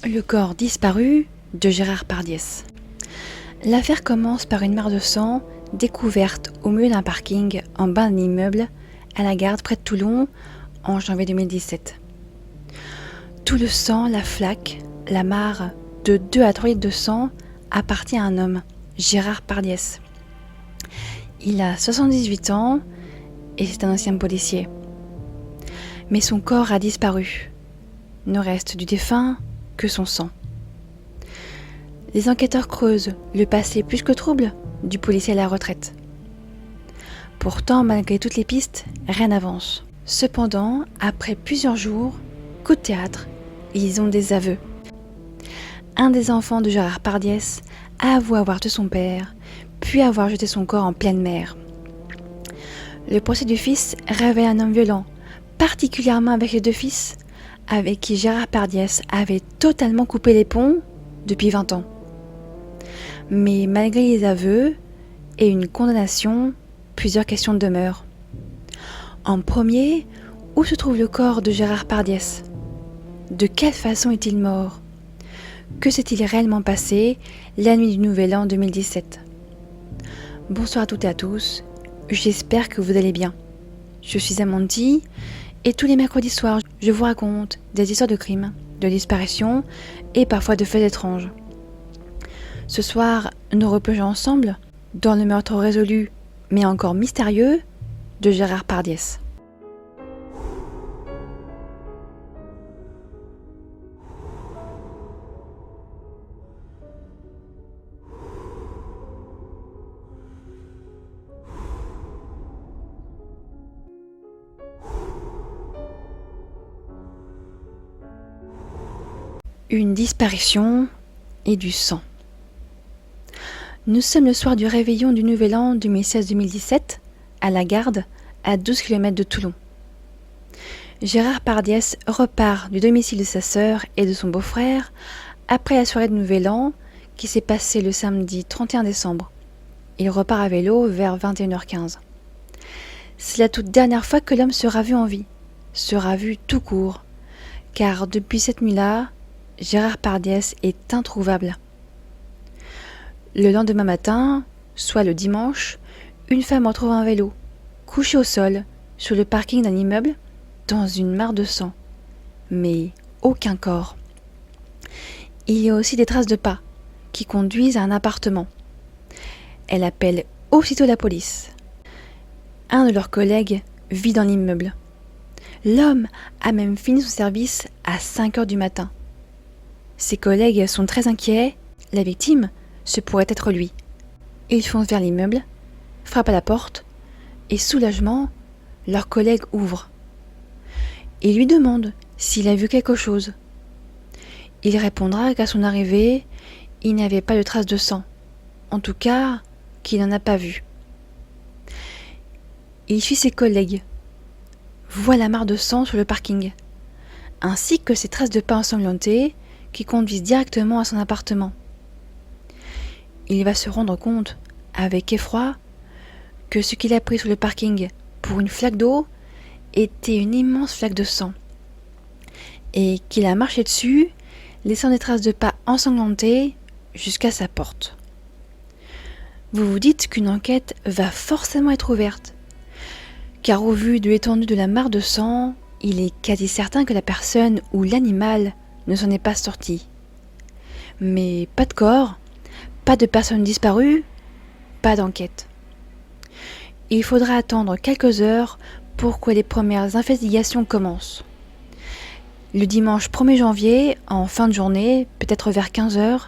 Le corps disparu de Gérard Pardiès. L'affaire commence par une mare de sang découverte au milieu d'un parking en bas d'un immeuble à la Garde près de Toulon en janvier 2017. Tout le sang, la flaque, la mare de 2 à 3 litres de sang appartient à un homme, Gérard Pardiès. Il a 78 ans et c'est un ancien policier. Mais son corps a disparu. Ne reste du défunt que son sang. Les enquêteurs creusent le passé plus que trouble du policier à la retraite. Pourtant, malgré toutes les pistes, rien n'avance. Cependant, après plusieurs jours, coup de théâtre, ils ont des aveux. Un des enfants de Gérard Pardiès avoue avoir tué son père, puis avoir jeté son corps en pleine mer. Le procès du fils révèle un homme violent, particulièrement avec les deux fils, avec qui Gérard Pardiès avait totalement coupé les ponts depuis 20 ans. Mais malgré les aveux et une condamnation, plusieurs questions demeurent. En premier, où se trouve le corps de Gérard Pardiès ? De quelle façon est-il mort ? Que s'est-il réellement passé la nuit du Nouvel An 2017 ? Bonsoir à toutes et à tous, j'espère que vous allez bien. Je suis Amandie et tous les mercredis soirs, je vous raconte des histoires de crimes, de disparitions et parfois de faits étranges. Ce soir, nous replongeons ensemble dans le meurtre résolu, mais encore mystérieux, de Gérard Pardiès. Une disparition et du sang. Nous sommes le soir du réveillon du Nouvel An 2016-2017, à la Garde, à 12 km de Toulon. Gérard Pardiès repart du domicile de sa sœur et de son beau-frère après la soirée de Nouvel An qui s'est passée le samedi 31 décembre. Il repart à vélo vers 21h15. C'est la toute dernière fois que l'homme sera vu en vie, sera vu tout court, car depuis cette nuit-là, Gérard Pardiès est introuvable. Le lendemain matin, soit le dimanche, une femme retrouve un vélo, couché au sol, sur le parking d'un immeuble, dans une mare de sang. Mais aucun corps. Il y a aussi des traces de pas, qui conduisent à un appartement. Elle appelle aussitôt la police. Un de leurs collègues vit dans l'immeuble. L'homme a même fini son service à 5 heures du matin. Ses collègues sont très inquiets. La victime, ce pourrait être lui. Ils foncent vers l'immeuble, frappent à la porte, et soulagement, leur collègue ouvre. Il lui demande s'il a vu quelque chose. Il répondra qu'à son arrivée, il n'y avait pas de traces de sang. En tout cas, qu'il n'en a pas vu. Il suit ses collègues, voit la mare de sang sur le parking, ainsi que ses traces de pas ensanglantées qui conduisent directement à son appartement. Il va se rendre compte, avec effroi, que ce qu'il a pris sur le parking pour une flaque d'eau était une immense flaque de sang, et qu'il a marché dessus, laissant des traces de pas ensanglantées jusqu'à sa porte. Vous vous dites qu'une enquête va forcément être ouverte, car au vu de l'étendue de la mare de sang, il est quasi certain que la personne ou l'animal ne s'en est pas sorti. Mais pas de corps, pas de personne disparue, pas d'enquête. Il faudra attendre quelques heures pour que les premières investigations commencent. Le dimanche 1er janvier, en fin de journée, peut-être vers 15h,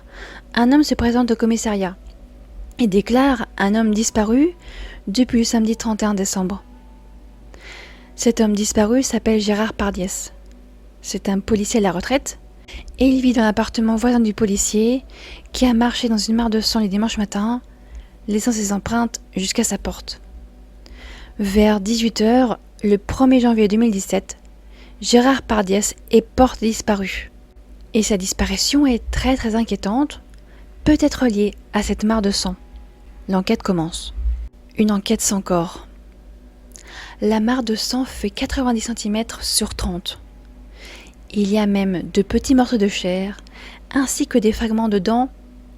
un homme se présente au commissariat et déclare un homme disparu depuis le samedi 31 décembre. Cet homme disparu s'appelle Gérard Pardiès. C'est un policier à la retraite et il vit dans l'appartement voisin du policier qui a marché dans une mare de sang le dimanche matin, laissant ses empreintes jusqu'à sa porte. Vers 18h, le 1er janvier 2017, Gérard Pardiès est porté disparu. Et sa disparition est très très inquiétante, peut-être liée à cette mare de sang. L'enquête commence. Une enquête sans corps. La mare de sang fait 90 cm sur 30. Il y a même de petits morceaux de chair, ainsi que des fragments de dents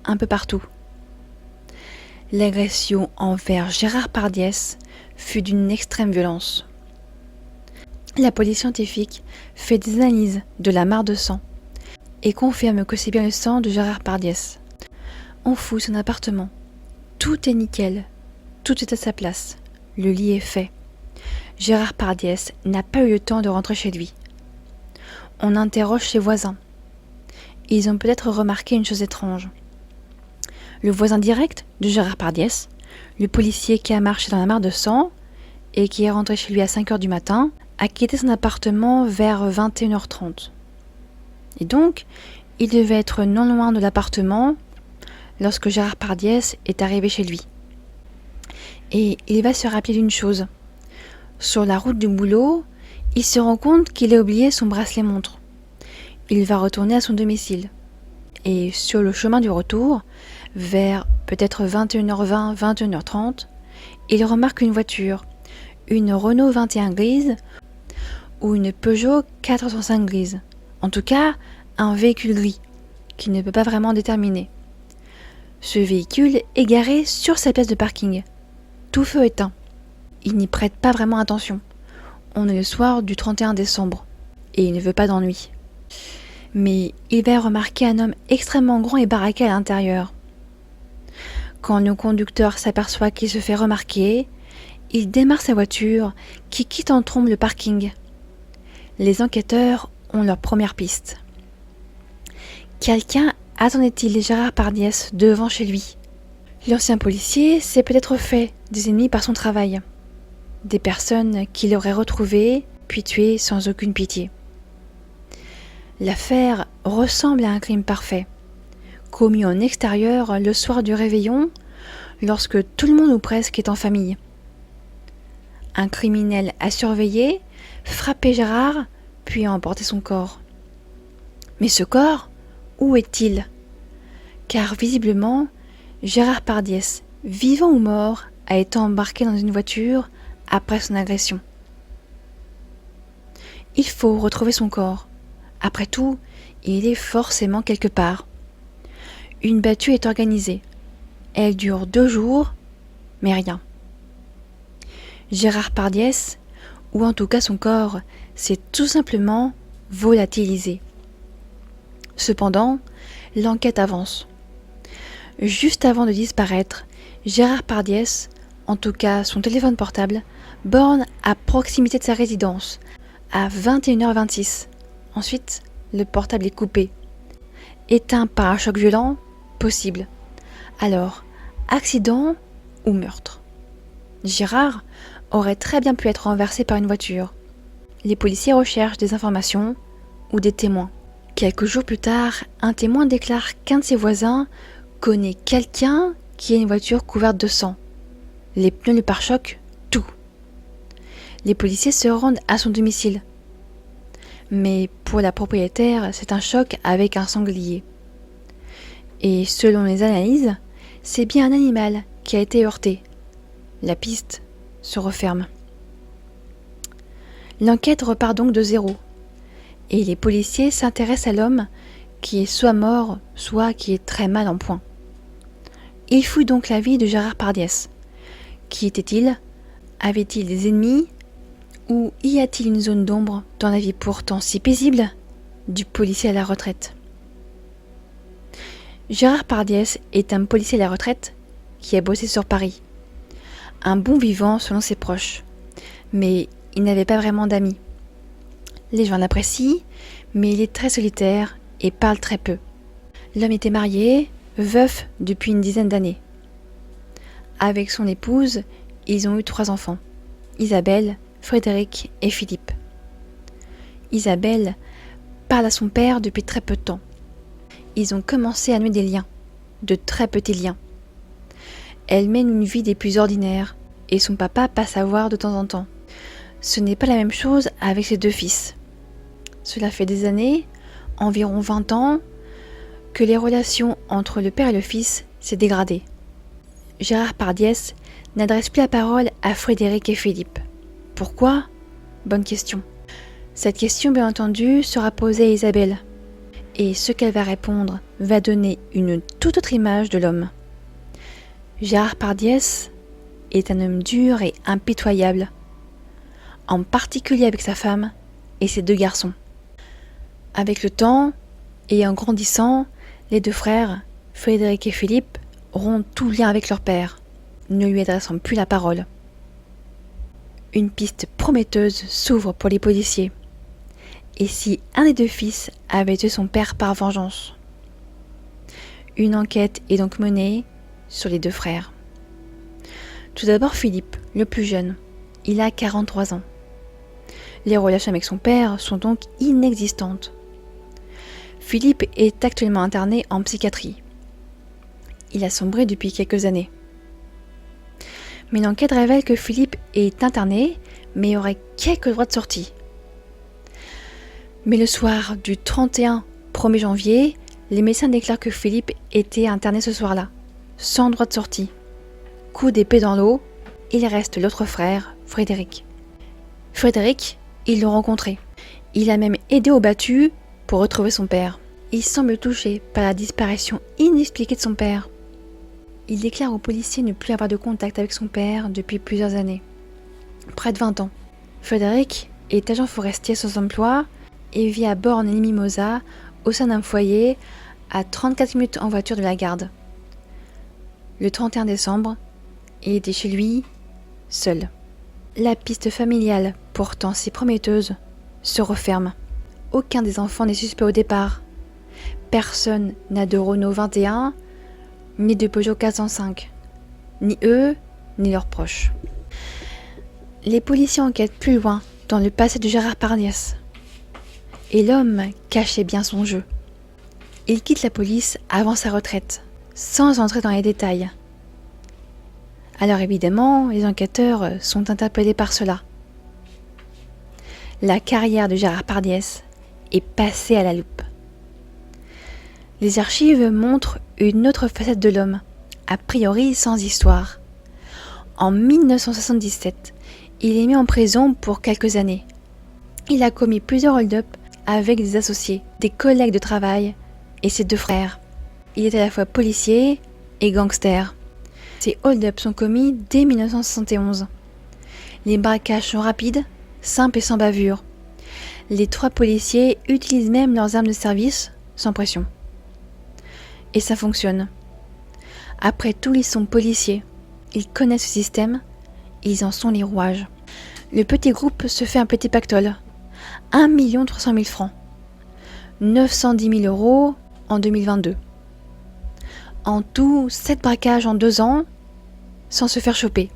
un peu partout. L'agression envers Gérard Pardiès fut d'une extrême violence. La police scientifique fait des analyses de la mare de sang et confirme que c'est bien le sang de Gérard Pardiès. On fouille son appartement. Tout est nickel. Tout est à sa place. Le lit est fait. Gérard Pardiès n'a pas eu le temps de rentrer chez lui. On interroge ses voisins. Ils ont peut-être remarqué une chose étrange. Le voisin direct de Gérard Pardiès, le policier qui a marché dans la mare de sang et qui est rentré chez lui à 5 h du matin, a quitté son appartement vers 21 h 30. Et donc, il devait être non loin de l'appartement lorsque Gérard Pardiès est arrivé chez lui. Et il va se rappeler d'une chose. Sur la route du boulot, il se rend compte qu'il a oublié son bracelet-montre. Il va retourner à son domicile. Et sur le chemin du retour, vers peut-être 21 h 20, 21 h 30, il remarque une voiture, une Renault 21 grise ou une Peugeot 405 grise. En tout cas, un véhicule gris, qu'il ne peut pas vraiment déterminer. Ce véhicule est garé sur sa place de parking, tout feu éteint. Il n'y prête pas vraiment attention. On est le soir du 31 décembre, et il ne veut pas d'ennui. Mais il va remarquer un homme extrêmement grand et baraqué à l'intérieur. Quand le conducteur s'aperçoit qu'il se fait remarquer, il démarre sa voiture qui quitte en trombe le parking. Les enquêteurs ont leur première piste. Quelqu'un attendait-il Gérard Pardiès devant chez lui? L'ancien policier s'est peut-être fait des ennemis par son travail. Des personnes qu'il aurait retrouvées puis tuées sans aucune pitié. L'affaire ressemble à un crime parfait, commis en extérieur le soir du réveillon, lorsque tout le monde ou presque est en famille. Un criminel a surveillé, frappé Gérard, puis a emporté son corps. Mais ce corps, où est-il? Car visiblement, Gérard Pardiès, vivant ou mort, a été embarqué dans une voiture après son agression. Il faut retrouver son corps. Après tout, il est forcément quelque part. Une battue est organisée. Elle dure 2 jours, mais rien. Gérard Pardiès, ou en tout cas son corps, s'est tout simplement volatilisé. Cependant, l'enquête avance. Juste avant de disparaître, Gérard Pardiès, en tout cas son téléphone portable, borne à proximité de sa résidence, à 21 h 26. Ensuite, le portable est coupé. Éteint par un choc violent? Possible. Alors, accident ou meurtre? Gérard aurait très bien pu être renversé par une voiture. Les policiers recherchent des informations ou des témoins. Quelques jours plus tard, un témoin déclare qu'un de ses voisins connaît quelqu'un qui a une voiture couverte de sang. Les pneus, le pare-choc, tout. Les policiers se rendent à son domicile. Mais pour la propriétaire, c'est un choc avec un sanglier. Et selon les analyses, c'est bien un animal qui a été heurté. La piste se referme. L'enquête repart donc de zéro. Et les policiers s'intéressent à l'homme qui est soit mort, soit qui est très mal en point. Ils fouillent donc la vie de Gérard Pardiès. Qui était-il? Avait-il des ennemis? Ou y a-t-il une zone d'ombre dans la vie pourtant si paisible du policier à la retraite? Gérard Pardiès est un policier à la retraite qui a bossé sur Paris. Un bon vivant selon ses proches. Mais il n'avait pas vraiment d'amis. Les gens l'apprécient, mais il est très solitaire et parle très peu. L'homme était marié, veuf depuis une dizaine d'années. Avec son épouse, ils ont eu 3 enfants. Isabelle, Frédéric et Philippe. Isabelle parle à son père depuis très peu de temps. Ils ont commencé à nouer des liens, de très petits liens. Elle mène une vie des plus ordinaires et son papa passe à voir de temps en temps. Ce n'est pas la même chose avec ses 2 fils. Cela fait des années, environ 20 ans, que les relations entre le père et le fils s'est dégradées. Gérard Pardiès n'adresse plus la parole à Frédéric et Philippe. Pourquoi? Bonne question. Cette question, bien entendu, sera posée à Isabelle. Et ce qu'elle va répondre va donner une toute autre image de l'homme. Gérard Pardies est un homme dur et impitoyable, en particulier avec sa femme et ses 2 garçons. Avec le temps, et en grandissant, les 2 frères, Frédéric et Philippe, rompent tout lien avec leur père, ne lui adressant plus la parole. Une piste prometteuse s'ouvre pour les policiers. Et si un des 2 fils avait tué son père par vengeance? Une enquête est donc menée sur les 2 frères. Tout d'abord Philippe, le plus jeune. Il a 43 ans. Les relations avec son père sont donc inexistantes. Philippe est actuellement interné en psychiatrie. Il a sombré depuis quelques années. Mais l'enquête révèle que Philippe est interné, mais aurait quelques droits de sortie. Mais le soir du 1er janvier, les médecins déclarent que Philippe était interné ce soir-là, sans droit de sortie. Coup d'épée dans l'eau, il reste l'autre frère, Frédéric. Frédéric, ils l'ont rencontré. Il a même aidé au battu pour retrouver son père. Il semble touché par la disparition inexpliquée de son père. Il déclare aux policiers ne plus avoir de contact avec son père depuis plusieurs années. Près de 20 ans. Frédéric est agent forestier sans emploi et vit à Bornes-les-Mimosas, au sein d'un foyer, à 34 minutes en voiture de la garde. Le 31 décembre, il était chez lui, seul. La piste familiale, pourtant si prometteuse, se referme. Aucun des enfants n'est suspect au départ. Personne n'a de Renault 21, ni de Peugeot 405. Ni eux, ni leurs proches. Les policiers enquêtent plus loin, dans le passé de Gérard Pardies. Et l'homme cachait bien son jeu. Il quitte la police avant sa retraite, sans entrer dans les détails. Alors évidemment, les enquêteurs sont interpellés par cela. La carrière de Gérard Pardies est passée à la loupe. Les archives montrent une autre facette de l'homme, a priori sans histoire. En 1977, il est mis en prison pour quelques années. Il a commis plusieurs hold-up avec des associés, des collègues de travail et ses 2 frères. Il est à la fois policier et gangster. Ces hold-up sont commis dès 1971. Les braquages sont rapides, simples et sans bavure. Les 3 policiers utilisent même leurs armes de service sans pression. Et ça fonctionne. Après tout, ils sont policiers. Ils connaissent ce système. Ils en sont les rouages. Le petit groupe se fait un petit pactole. 1 300 000 francs. 910 000 euros en 2022. En tout, 7 braquages en 2 ans, sans se faire choper.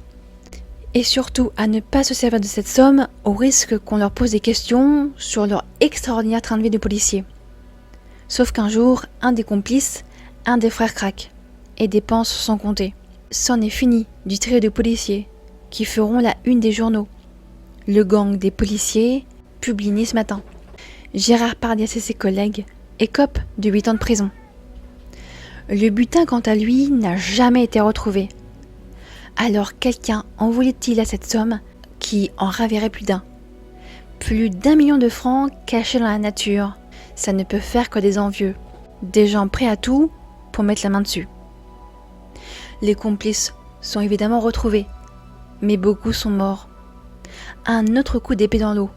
Et surtout, à ne pas se servir de cette somme au risque qu'on leur pose des questions sur leur extraordinaire train de vie de policier. Sauf qu'un jour, un des complices, un des frères craque et dépense sans compter. C'en est fini du trio de policiers qui feront la une des journaux. Le gang des policiers publie ce matin. Gérard Pardies et ses collègues écopent de 8 ans de prison. Le butin, quant à lui, n'a jamais été retrouvé. Alors quelqu'un en voulait-il à cette somme qui en ravirait plus d'un? Plus d'1 million de francs cachés dans la nature. Ça ne peut faire que des envieux. Des gens prêts à tout pour mettre la main dessus. Les complices sont évidemment retrouvés, mais beaucoup sont morts. Un autre coup d'épée dans l'eau.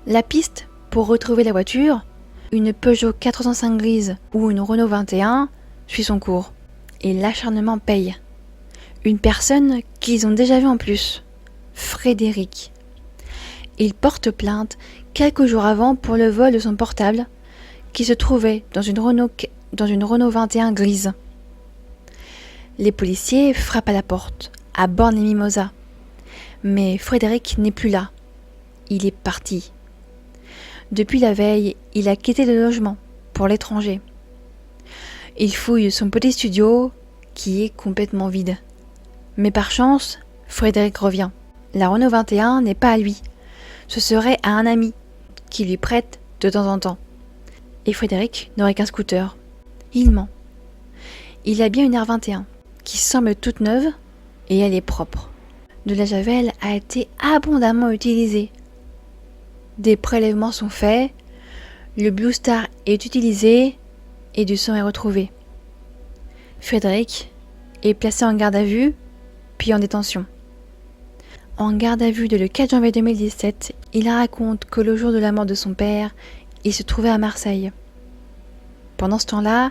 La piste pour retrouver la voiture, une Peugeot 405 grise ou une Renault 21, suit son cours. Et l'acharnement paye. Une personne qu'ils ont déjà vue en plus, Frédéric. Il porte plainte quelques jours avant pour le vol de son portable qui se trouvait dans une Renault 21 grise. Les policiers frappent à la porte, à Bornes-les-Mimosas. Mais Frédéric n'est plus là. Il est parti. Depuis la veille, il a quitté le logement pour l'étranger. Il fouille son petit studio qui est complètement vide. Mais par chance, Frédéric revient. La Renault 21 n'est pas à lui. Ce serait à un ami qui lui prête de temps en temps. Et Frédéric n'aurait qu'un scooter. Il ment. Il a bien une R21 qui semble toute neuve et elle est propre. De la javel a été abondamment utilisée. Des prélèvements sont faits, Le Blue Star est utilisé et du sang est retrouvé. Frédéric est placé en garde à vue, puis en détention. En garde à vue le 4 janvier 2017, il raconte que le jour de la mort de son père, il se trouvait à Marseille. Pendant ce temps-là,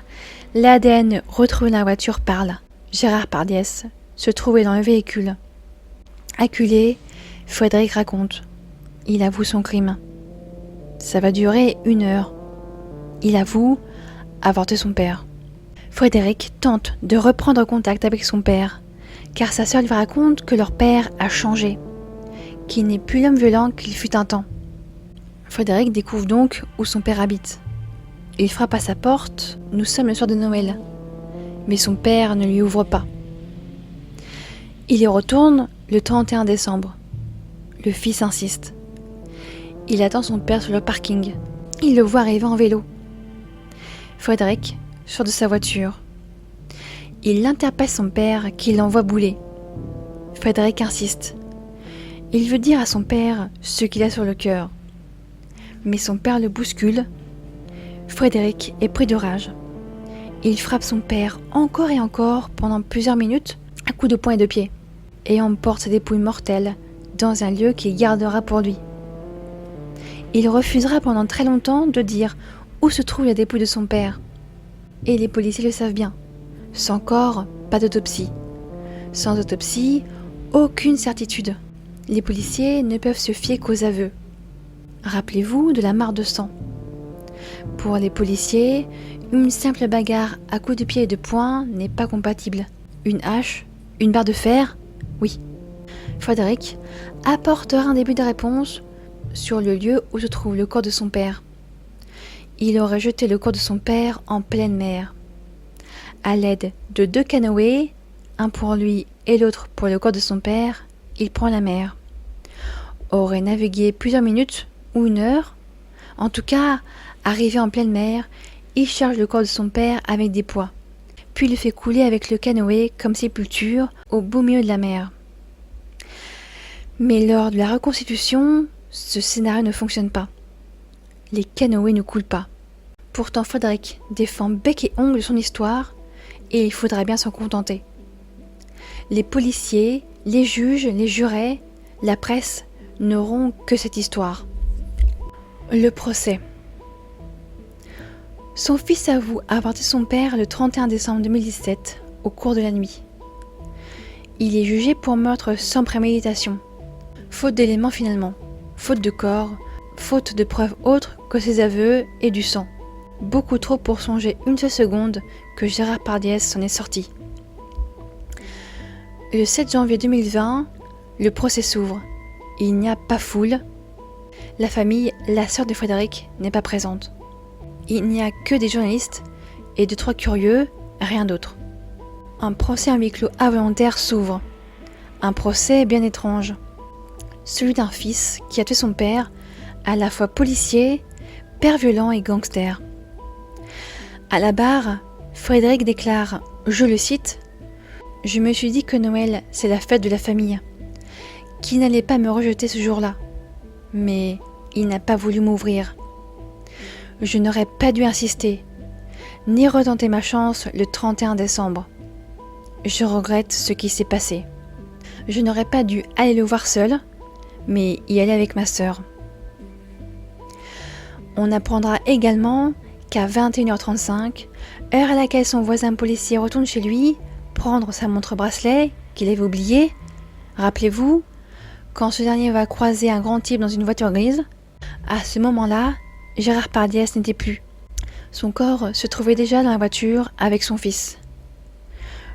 l'ADN retrouvé dans la voiture parle. Gérard Pardies se trouvait dans le véhicule. Acculé, Frédéric raconte. Il avoue son crime. Ça va durer 1 heure. Il avoue avoir tué son père. Frédéric tente de reprendre contact avec son père, car sa sœur lui raconte que leur père a changé, qu'il n'est plus l'homme violent qu'il fut un temps. Frédéric découvre donc où son père habite. Il frappe à sa porte, nous sommes le soir de Noël, mais son père ne lui ouvre pas. Il y retourne le 31 décembre. Le fils insiste. Il attend son père sur le parking. Il le voit arriver en vélo. Frédéric sort de sa voiture. Il interpelle son père qui l'envoie bouler. Frédéric insiste. Il veut dire à son père ce qu'il a sur le cœur. Mais son père le bouscule. Frédéric est pris de rage. Il frappe son père encore et encore pendant plusieurs minutes à coups de poing et de pied et emporte ses dépouilles mortelles dans un lieu qu'il gardera pour lui. Il refusera pendant très longtemps de dire où se trouve la dépouille de son père. Et les policiers le savent bien. Sans corps, pas d'autopsie. Sans autopsie, aucune certitude. Les policiers ne peuvent se fier qu'aux aveux. Rappelez-vous de la mare de sang. Pour les policiers, une simple bagarre à coups de pied et de poing n'est pas compatible. Une hache, une barre de fer, oui. Frédéric apportera un début de réponse sur le lieu où se trouve le corps de son père. Il aurait jeté le corps de son père en pleine mer. À l'aide de 2 canoës, un pour lui et l'autre pour le corps de son père, il prend la mer. Aurait navigué plusieurs minutes ou 1 heure. En tout cas, arrivé en pleine mer, il charge le corps de son père avec des poids, puis le fait couler avec le canoë comme sépulture au beau milieu de la mer. Mais lors de la reconstitution, ce scénario ne fonctionne pas. Les canoës ne coulent pas. Pourtant, Frédéric défend bec et ongle son histoire et il faudra bien s'en contenter. Les policiers, les juges, les jurés, la presse n'auront que cette histoire. Le procès. Son fils avoue avoir tué son père le 31 décembre 2017 au cours de la nuit. Il est jugé pour meurtre sans préméditation. Faute d'éléments finalement, faute de corps, faute de preuves autres que ses aveux et du sang. Beaucoup trop pour songer une seule seconde que Gérard Pardies s'en est sorti. Le 7 janvier 2020, le procès s'ouvre. Il n'y a pas foule. La famille, la sœur de Frédéric, n'est pas présente. Il n'y a que des journalistes et 2-3 curieux, rien d'autre. Un procès en huis clos involontaire s'ouvre. Un procès bien étrange. Celui d'un fils qui a tué son père, à la fois policier, père violent et gangster. À la barre, Frédéric déclare, je le cite, « Je me suis dit que Noël, c'est la fête de la famille, qu'il n'allait pas me rejeter ce jour-là. Mais il n'a pas voulu m'ouvrir. Je n'aurais pas dû insister, ni retenter ma chance le 31 décembre. Je regrette ce qui s'est passé. Je n'aurais pas dû aller le voir seul, mais y aller avec ma sœur. » On apprendra également qu'à 21h35, heure à laquelle son voisin policier retourne chez lui, prendre sa montre-bracelet qu'il avait oubliée, rappelez-vous, quand ce dernier va croiser un grand type dans une voiture grise, à ce moment-là, Gérard Pardies n'était plus. Son corps se trouvait déjà dans la voiture avec son fils.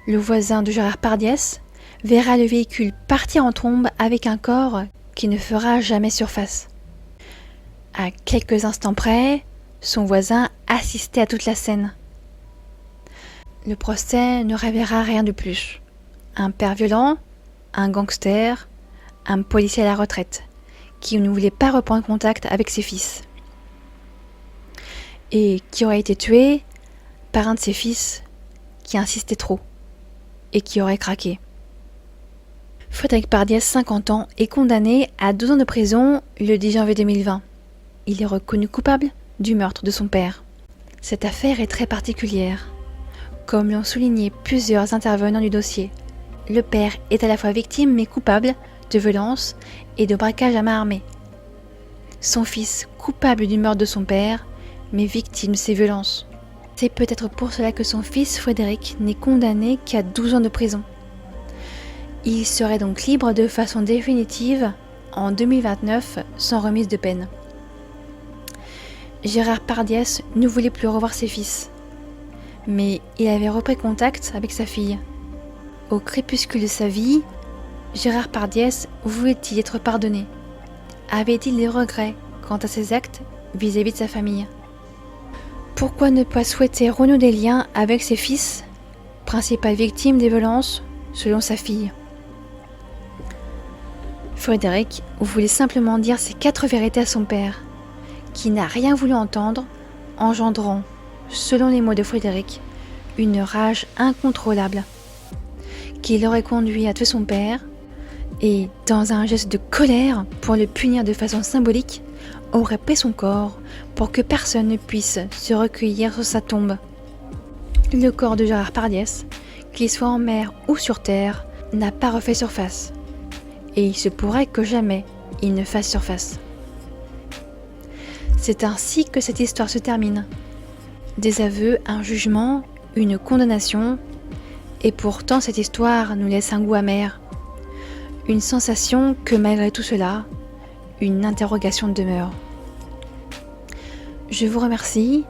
Le voisin de Gérard Pardies verra le véhicule partir en trombe avec un corps qui ne fera jamais surface. À quelques instants près, son voisin assistait à toute la scène. Le procès ne révélera rien de plus. Un père violent, un gangster, un policier à la retraite, qui ne voulait pas reprendre contact avec ses fils. Et qui aurait été tué par un de ses fils qui insistait trop et qui aurait craqué. Frédéric Pardies, 50 ans, est condamné à 12 ans de prison le 10 janvier 2020. Il est reconnu coupable du meurtre de son père. Cette affaire est très particulière, comme l'ont souligné plusieurs intervenants du dossier. Le père est à la fois victime mais coupable de violence et de braquage à main armée. Son fils coupable du meurtre de son père, mais victime de ces violences. C'est peut-être pour cela que son fils Frédéric n'est condamné qu'à 12 ans de prison. Il serait donc libre de façon définitive en 2029 sans remise de peine. Gérard Pardies ne voulait plus revoir ses fils, mais il avait repris contact avec sa fille. Au crépuscule de sa vie, Gérard Pardies voulait-il être pardonné? Avait-il des regrets quant à ses actes vis-à-vis de sa famille? Pourquoi ne pas souhaiter renouer des liens avec ses fils, principales victimes des violences, selon sa fille? Frédéric voulait simplement dire ces 4 vérités à son père, qui n'a rien voulu entendre, engendrant, selon les mots de Frédéric, une rage incontrôlable, qui l'aurait conduit à tuer son père, et, dans un geste de colère pour le punir de façon symbolique, aurait paix son corps pour que personne ne puisse se recueillir sur sa tombe. Le corps de Gérard Pardies, qu'il soit en mer ou sur terre, n'a pas refait surface, et il se pourrait que jamais il ne fasse surface. C'est ainsi que cette histoire se termine. Des aveux, un jugement, une condamnation, et pourtant cette histoire nous laisse un goût amer. Une sensation que malgré tout cela, une interrogation demeure. Je vous remercie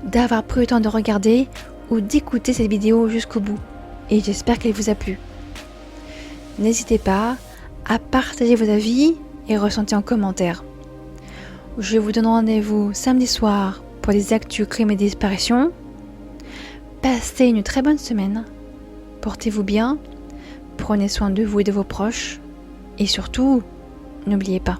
d'avoir pris le temps de regarder ou d'écouter cette vidéo jusqu'au bout, et j'espère qu'elle vous a plu. N'hésitez pas à partager vos avis et ressentis en commentaire. Je vous donne rendez-vous samedi soir pour les actus crimes et disparitions. Passez une très bonne semaine. Portez-vous bien. Prenez soin de vous et de vos proches. Et surtout, n'oubliez pas,